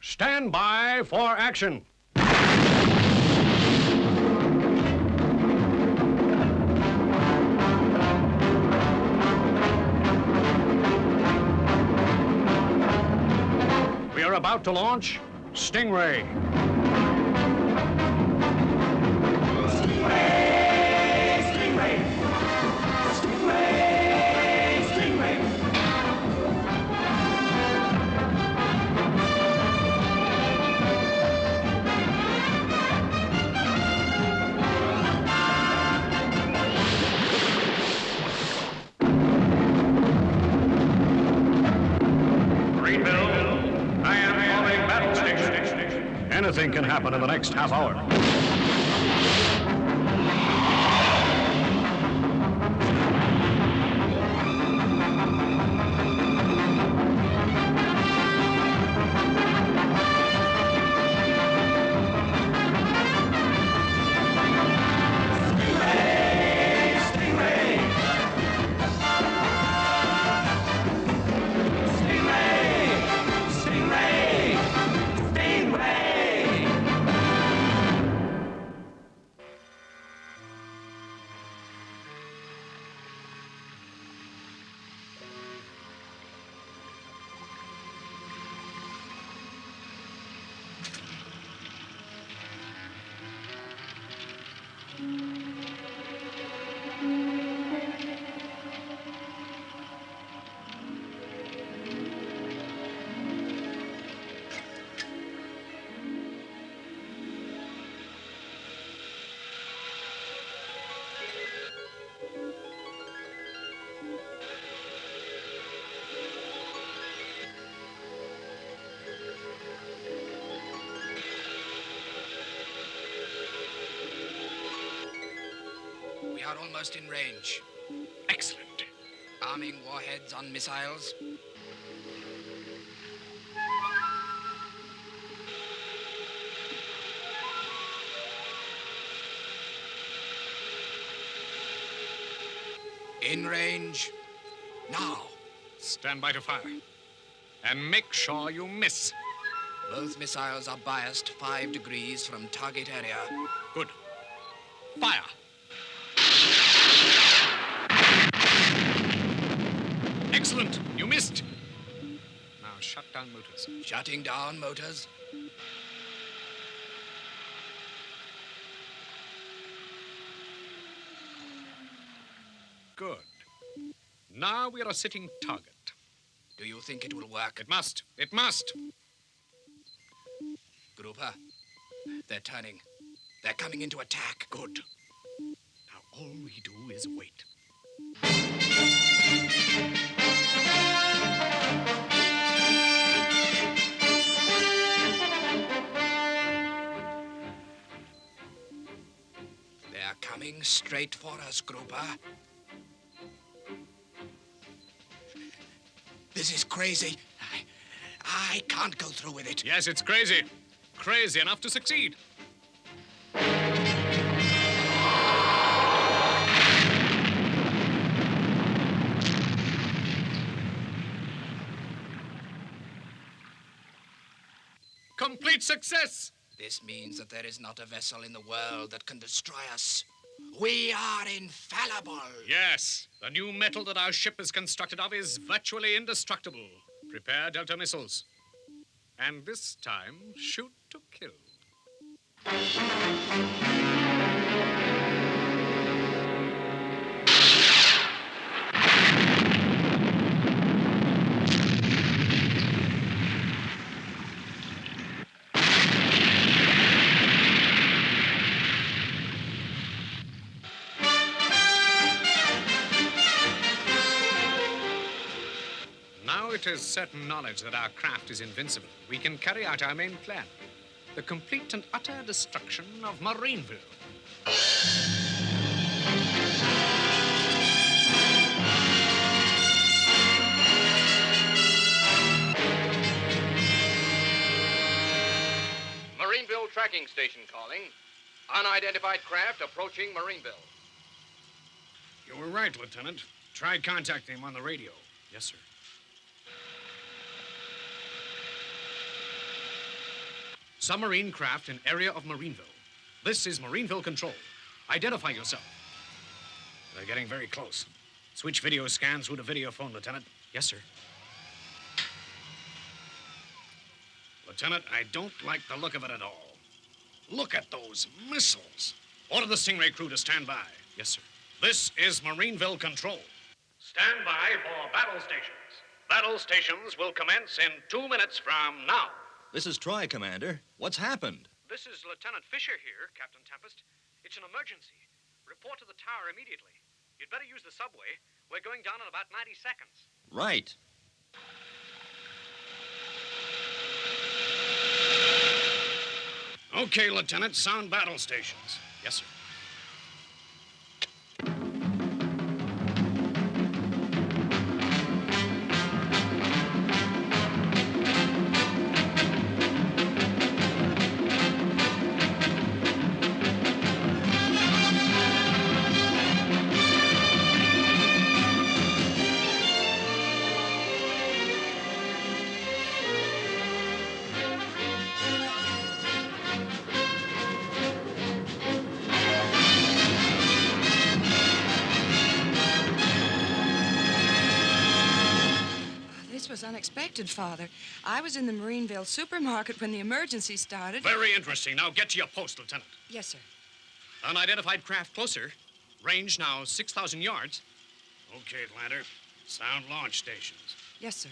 Stand by for action. We are about to launch Stingray. Anything can happen in the next half hour. We are almost in range. Excellent. Arming warheads on missiles. In range. Now. Stand by to fire. And make sure you miss. Both missiles are biased 5 degrees from target area. Good. Fire. Excellent. You missed. Now shut down motors. Shutting down motors. Good. Now we are a sitting target. Do you think it will work? It must. It must. Grouper, they're turning. They're coming into attack. Good. Now all we do is wait. They're coming straight for us, Grouper. This is crazy. I can't go through with it. Yes, it's crazy. Crazy enough to succeed. Complete success! This means that there is not a vessel in the world that can destroy us. We are infallible. Yes, the new metal that our ship is constructed of is virtually indestructible. Prepare Delta missiles. And this time, shoot to kill. Now it is certain knowledge that our craft is invincible. We can carry out our main plan. The complete and utter destruction of Marineville. Marineville tracking station calling. Unidentified craft approaching Marineville. You were right, Lieutenant. Tried contacting him on the radio. Yes, sir. Submarine craft in area of Marineville. This is Marineville Control. Identify yourself. They're getting very close. Switch video scans through the video phone, Lieutenant. Yes, sir. Lieutenant, I don't like the look of it at all. Look at those missiles. Order the Stingray crew to stand by. Yes, sir. This is Marineville Control. Stand by for battle stations. Battle stations will commence in 2 minutes from now. This is Troy, Commander. What's happened? This is Lieutenant Fisher here, Captain Tempest. It's an emergency. Report to the tower immediately. You'd better use the subway. We're going down in about 90 seconds. Right. Okay, Lieutenant. Sound battle stations. Yes, sir. This was unexpected, Father. I was in the Marineville supermarket when the emergency started. Very interesting. Now get to your post, Lieutenant. Yes, sir. Unidentified craft closer. Range now 6,000 yards. Okay, Atlanta. Sound launch stations. Yes, sir.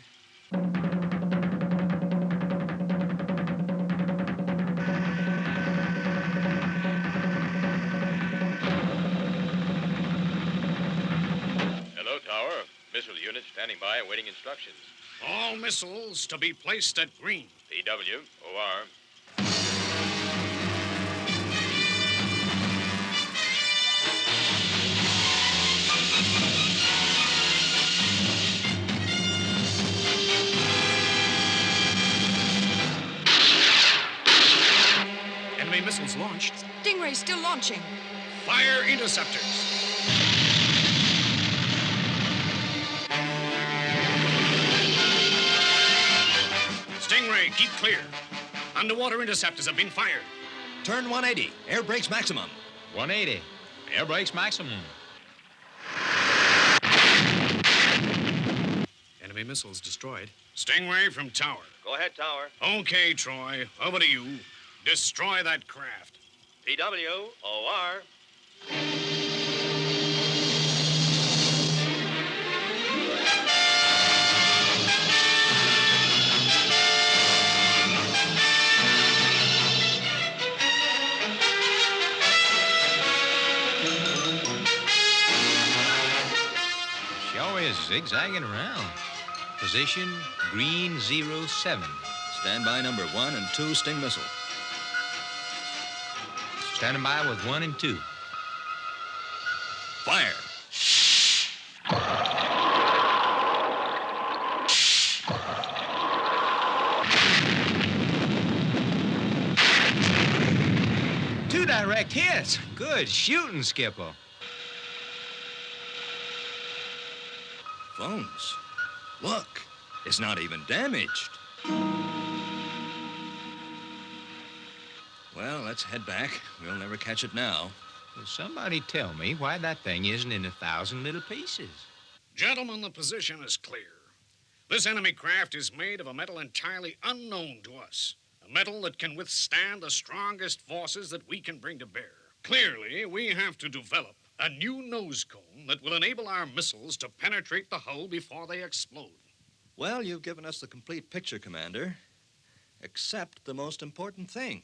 Hello, Tower. Missile unit standing by awaiting instructions. All missiles to be placed at green. PW, OR. Enemy missiles launched. Stingray's still launching. Fire interceptors. Stingray, keep clear. Underwater interceptors have been fired. Turn 180. Air brakes maximum. 180. Air brakes maximum. Enemy missiles destroyed. Stingray from tower. Go ahead, Tower. Okay, Troy. Over to you. Destroy that craft. PW, OR. Sure is zigzagging around. Position green 07. Standby number 1 and 2 Sting missile. Standing by with 1 and 2. Fire. Two direct hits. Good shooting, Skipper. Phones. Look, it's not even damaged. Well, let's head back. We'll never catch it now. Will somebody tell me why that thing isn't in 1,000 little pieces? Gentlemen, the position is clear. This enemy craft is made of a metal entirely unknown to us. A metal that can withstand the strongest forces that we can bring to bear. Clearly, we have to develop a new nose cone that will enable our missiles to penetrate the hull before they explode. Well, you've given us the complete picture, Commander. Except the most important thing.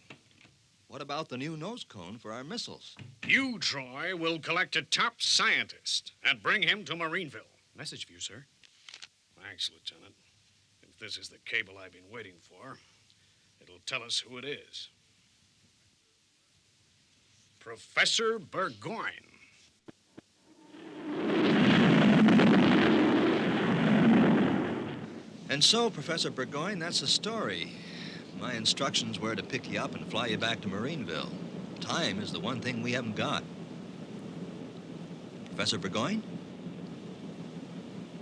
What about the new nose cone for our missiles? You, Troy, will collect a top scientist and bring him to Marineville. Message for you, sir. Thanks, Lieutenant. If this is the cable I've been waiting for, it'll tell us who it is. Professor Burgoyne. And so, Professor Burgoyne, that's the story. My instructions were to pick you up and fly you back to Marineville. Time is the one thing we haven't got. Professor Burgoyne?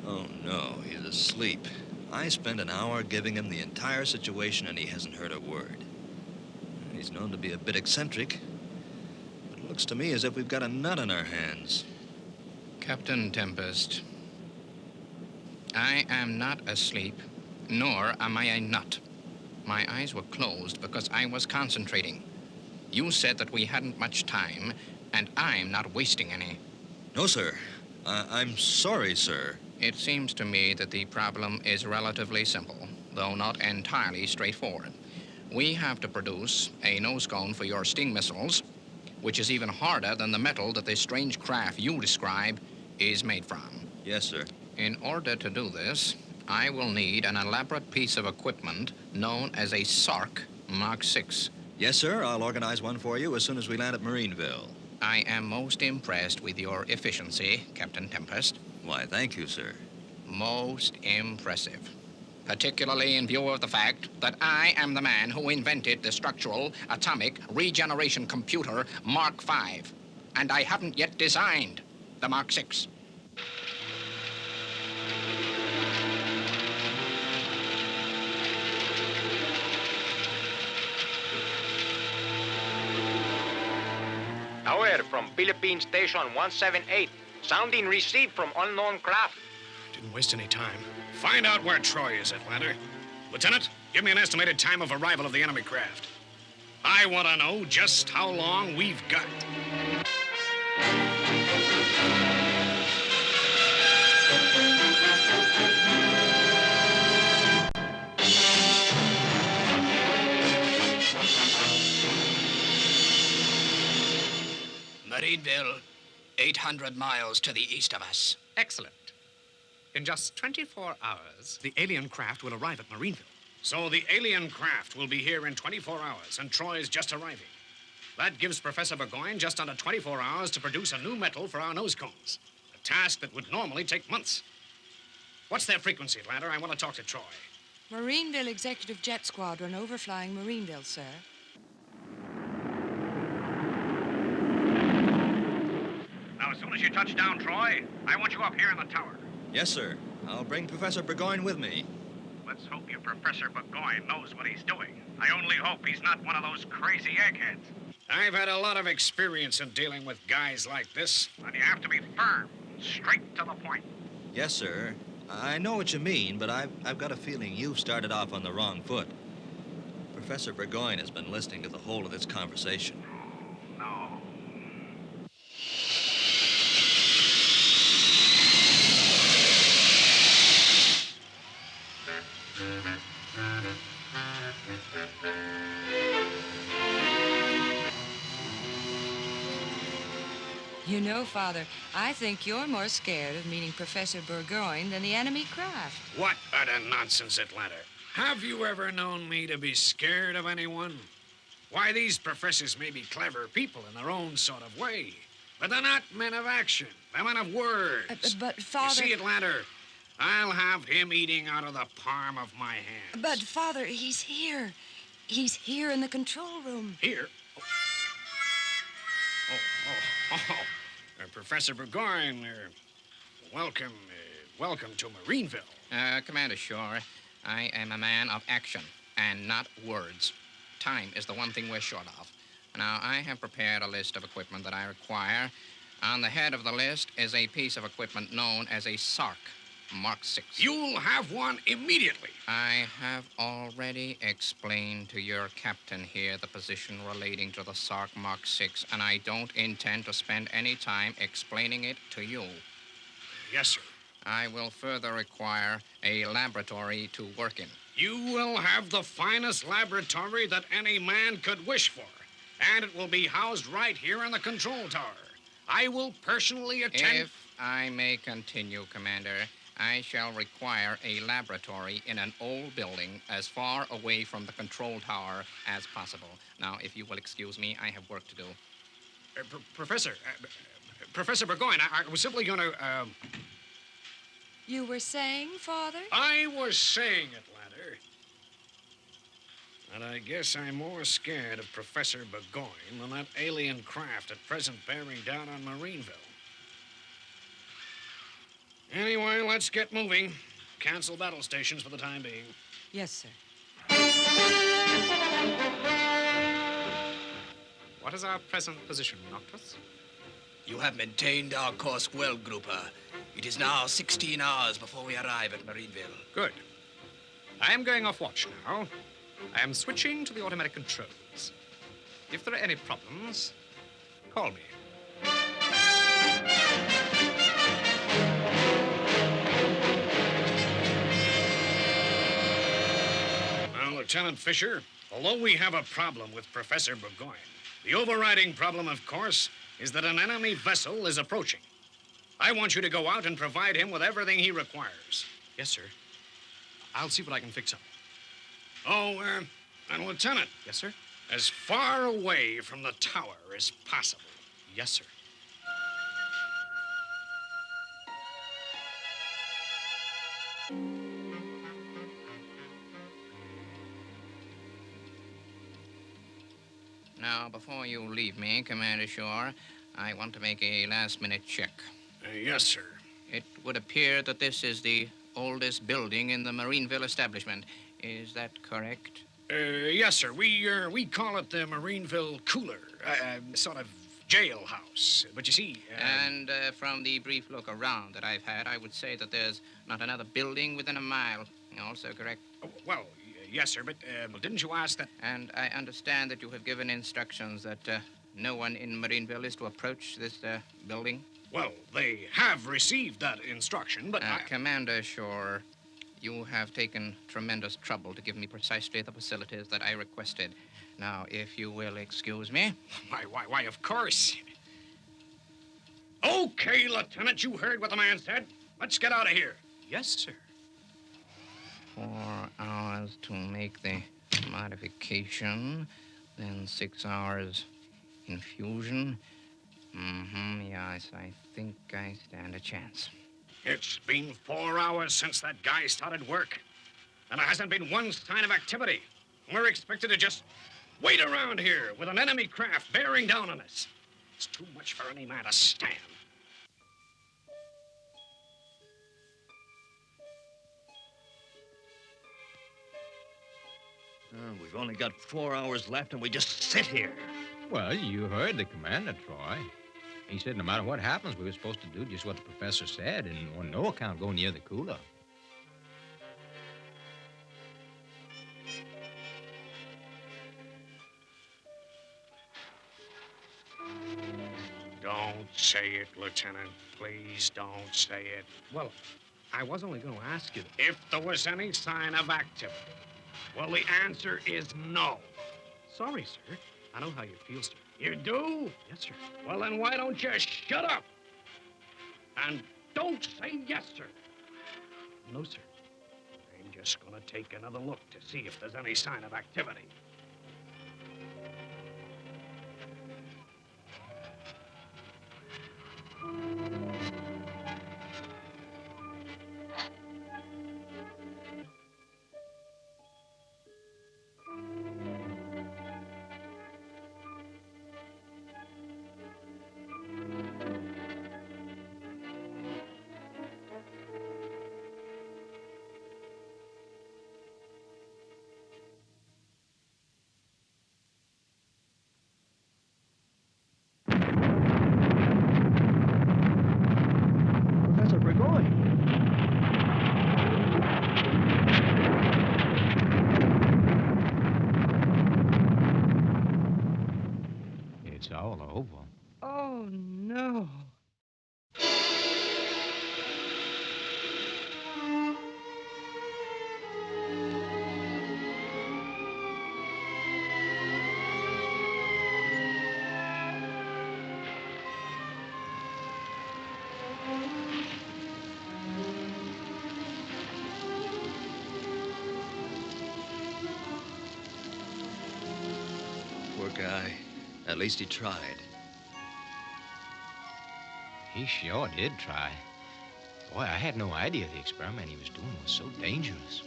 Oh, no, he's asleep. I spent an hour giving him the entire situation, and he hasn't heard a word. He's known to be a bit eccentric. But it looks to me as if we've got a nut on our hands. Captain Tempest, I am not asleep, nor am I a nut. My eyes were closed because I was concentrating. You said that we hadn't much time, and I'm not wasting any. No, sir. I'm sorry, sir. It seems to me that the problem is relatively simple, though not entirely straightforward. We have to produce a nose cone for your Sting missiles, which is even harder than the metal that this strange craft you describe is made from. Yes, sir. In order to do this, I will need an elaborate piece of equipment known as a SARC Mark 6. Yes, sir. I'll organize one for you as soon as we land at Marineville. I am most impressed with your efficiency, Captain Tempest. Why, thank you, sir. Most impressive. Particularly in view of the fact that I am the man who invented the structural atomic regeneration computer Mark 5, and I haven't yet designed the Mark 6. Tower from Philippine Station 178. Sounding received from unknown craft. Didn't waste any time. Find out where Troy is, Atlanta. Lieutenant, give me an estimated time of arrival of the enemy craft. I want to know just how long we've got. Marineville, 800 miles to the east of us. Excellent. In just 24 hours, the alien craft will arrive at Marineville. So the alien craft will be here in 24 hours, and Troy's just arriving. That gives Professor Burgoyne just under 24 hours to produce a new metal for our nose cones, a task that would normally take months. What's their frequency, Atlanta? I want to talk to Troy. Marineville Executive Jet Squadron overflying Marineville, sir. Now, as soon as you touch down, Troy, I want you up here in the tower. Yes, sir. I'll bring Professor Burgoyne with me. Let's hope your Professor Burgoyne knows what he's doing. I only hope he's not one of those crazy eggheads. I've had a lot of experience in dealing with guys like this, and you have to be firm, straight to the point. Yes, sir. I know what you mean, but I've got a feeling you've started off on the wrong foot. Professor Burgoyne has been listening to the whole of this conversation. No. You know, Father, I think you're more scared of meeting Professor Burgoyne than the enemy craft. What utter nonsense, Atlanta. Have you ever known me to be scared of anyone? Why, these professors may be clever people in their own sort of way, but they're not men of action. They're men of words. But, Father... You see, Atlanta, I'll have him eating out of the palm of my hand. But, Father, he's here. He's here in the control room. Here? Oh. Professor Burgoyne, welcome to Marineville. Commander Shore, I am a man of action and not words. Time is the one thing we're short of. Now, I have prepared a list of equipment that I require. On the head of the list is a piece of equipment known as a SARC Mark 6. You'll have one immediately. I have already explained to your captain here the position relating to the SARC Mark 6, and I don't intend to spend any time explaining it to you. Yes, sir. I will further require a laboratory to work in. You will have the finest laboratory that any man could wish for, and it will be housed right here in the control tower. I will personally attend... If I may continue, Commander, I shall require a laboratory in an old building as far away from the control tower as possible. Now, if you will excuse me, I have work to do. Professor Burgoyne, I was simply going to, You were saying, Father? I was saying, Atlanta, that I guess I'm more scared of Professor Burgoyne than that alien craft at present bearing down on Marineville. Anyway, let's get moving. Cancel battle stations for the time being. Yes, sir. What is our present position, Noctis? You have maintained our course well, Grouper. It is now 16 hours before we arrive at Marineville. Good. I am going off watch now. I am switching to the automatic controls. If there are any problems, call me. Well, Lieutenant Fisher, although we have a problem with Professor Burgoyne, the overriding problem, of course, is that an enemy vessel is approaching. I want you to go out and provide him with everything he requires. Yes, sir. I'll see what I can fix up. Oh, and Lieutenant. Yes, sir? As far away from the tower as possible. Yes, sir. Now, before you leave me, Commander Shore, I want to make a last-minute check. Yes, sir. It would appear that this is the oldest building in the Marineville establishment. Is that correct? Yes, sir. We call it the Marineville Cooler, sort of jailhouse. But you see... And from the brief look around that I've had, I would say that there's not another building within a mile. Also correct? Well, yes, sir, but didn't you ask that... And I understand that you have given instructions that no one in Marineville is to approach this building? Well, they have received that instruction, but Commander Shore, you have taken tremendous trouble to give me precisely the facilities that I requested. Now, if you will excuse me. Why, of course. Okay, Lieutenant, you heard what the man said. Let's get out of here. Yes, sir. 4 hours to make the modification, then 6 hours infusion. Yes, I think I stand a chance. It's been 4 hours since that guy started work, and there hasn't been one sign of activity. We're expected to just wait around here with an enemy craft bearing down on us. It's too much for any man to stand. We've only got 4 hours left, and we just sit here. Well, you heard the commander, Troy. He said no matter what happens, we were supposed to do just what the professor said and on no account go near the cooler. Don't say it, Lieutenant. Please don't say it. Well, I was only going to ask you. If there was any sign of activity, well, the answer is no. Sorry, sir. I know how you feel, sir. You do? Yes, sir. Well, then why don't you shut up? And don't say yes, sir. No, sir. I'm just gonna take another look to see if there's any sign of activity. Professor Burgoyne. It's all over. Oh, no. Poor guy. At least he tried. He sure did try. Boy, I had no idea the experiment he was doing was so dangerous.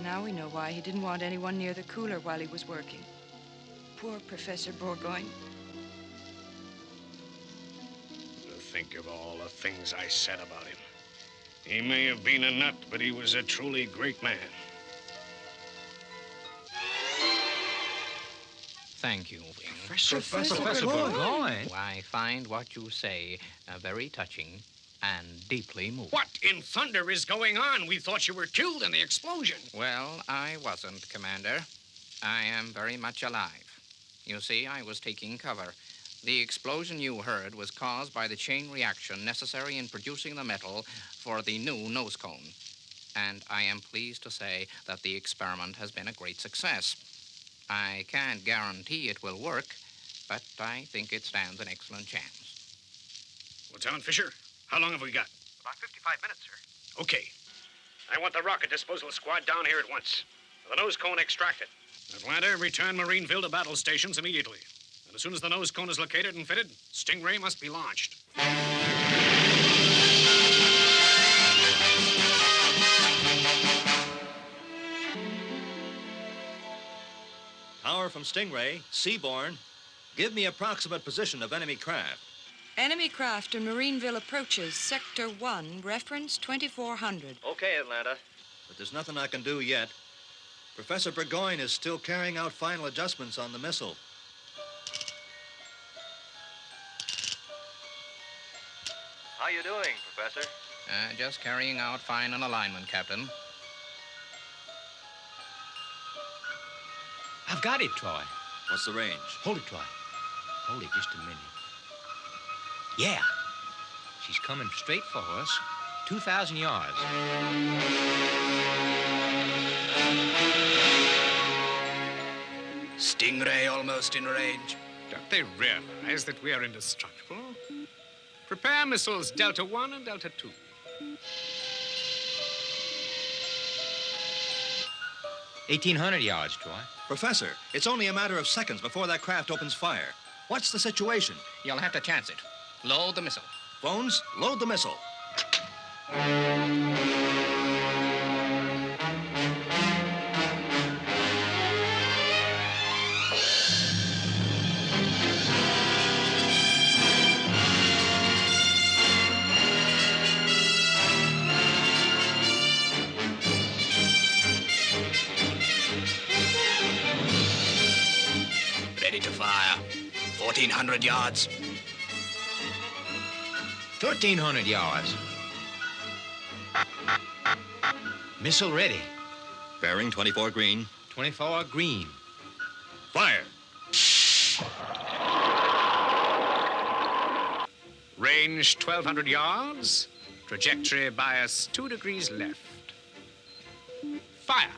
Now we know why he didn't want anyone near the cooler while he was working. Poor Professor Burgoyne. To think of all the things I said about him. He may have been a nut, but he was a truly great man. Thank you, Wing. Professor Burgoyne. I find what you say very touching and deeply moving. What in thunder is going on? We thought you were killed in the explosion. Well, I wasn't, Commander. I am very much alive. You see, I was taking cover. The explosion you heard was caused by the chain reaction necessary in producing the metal for the new nose cone. And I am pleased to say that the experiment has been a great success. I can't guarantee it will work, but I think it stands an excellent chance. Lieutenant Fisher, how long have we got? About 55 minutes, sir. Okay. I want the rocket disposal squad down here at once. The nose cone extracted. Atlanta, return Marineville to battle stations immediately. And as soon as the nose cone is located and fitted, Stingray must be launched. Power from Stingray, Seaborn. Give me approximate position of enemy craft. Enemy craft in Marineville approaches. Sector 1, reference 2400. Okay, Atlanta. But there's nothing I can do yet. Professor Burgoyne is still carrying out final adjustments on the missile. How you doing, Professor? Just carrying out final alignment, Captain. I've got it, Troy. What's the range? Hold it, Troy. Hold it just a minute. Yeah. She's coming straight for us. 2,000 yards. Stingray almost in range. Don't they realize that we are indestructible? Prepare missiles Delta 1 and Delta 2. $1,800 yards, Troy. Professor, it's only a matter of seconds before that craft opens fire. What's the situation? You'll have to chance it. Load the missile. Phones, load the missile. Ready to fire. 1,400 yards. 1,300 yards. Missile ready. Bearing 24 green. 24 green. Fire. Range 1,200 yards. Trajectory bias 2 degrees left. Fire.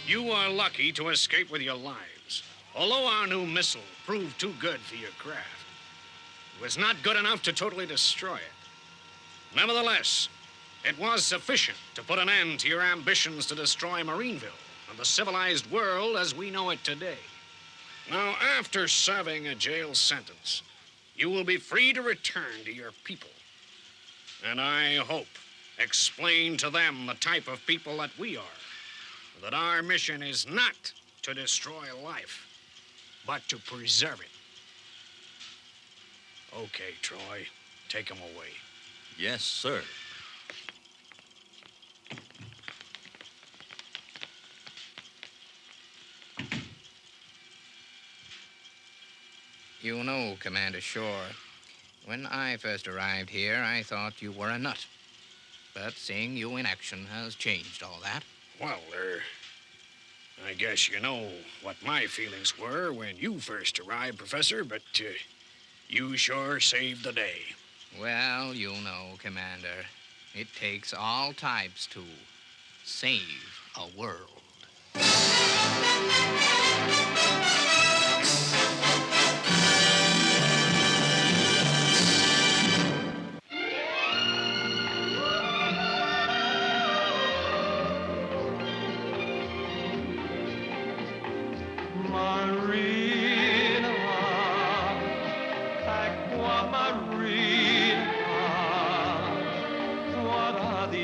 You are lucky to escape with your lives. Although our new missile proved too good for your craft, it was not good enough to totally destroy it. Nevertheless, it was sufficient to put an end to your ambitions to destroy Marineville and the civilized world as we know it today. Now, after serving a jail sentence, you will be free to return to your people. And I hope explain to them the type of people that we are. That our mission is not to destroy life, but to preserve it. Okay, Troy, take him away. Yes, sir. You know, Commander Shore, when I first arrived here, I thought you were a nut. But seeing you in action has changed all that. Well, I guess you know what my feelings were when you first arrived, Professor, but you sure saved the day. Well, you know, Commander, it takes all types to save a world.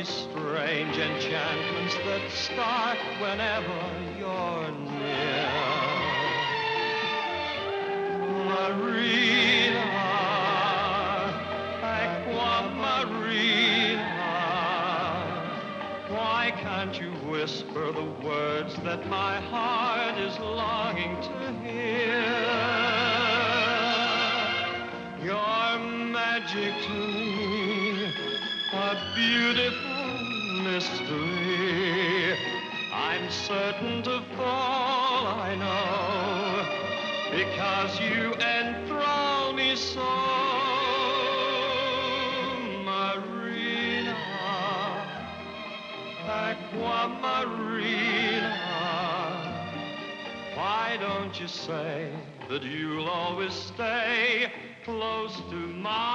Strange enchantments that start whenever you're near. can't you whisper the words that my heart is longing to hear? You're magic to me, a beautiful mystery. I'm certain to fall, I know, because you enthrall me so. Marina, Aqua Marina, why don't you say that you'll always stay close to my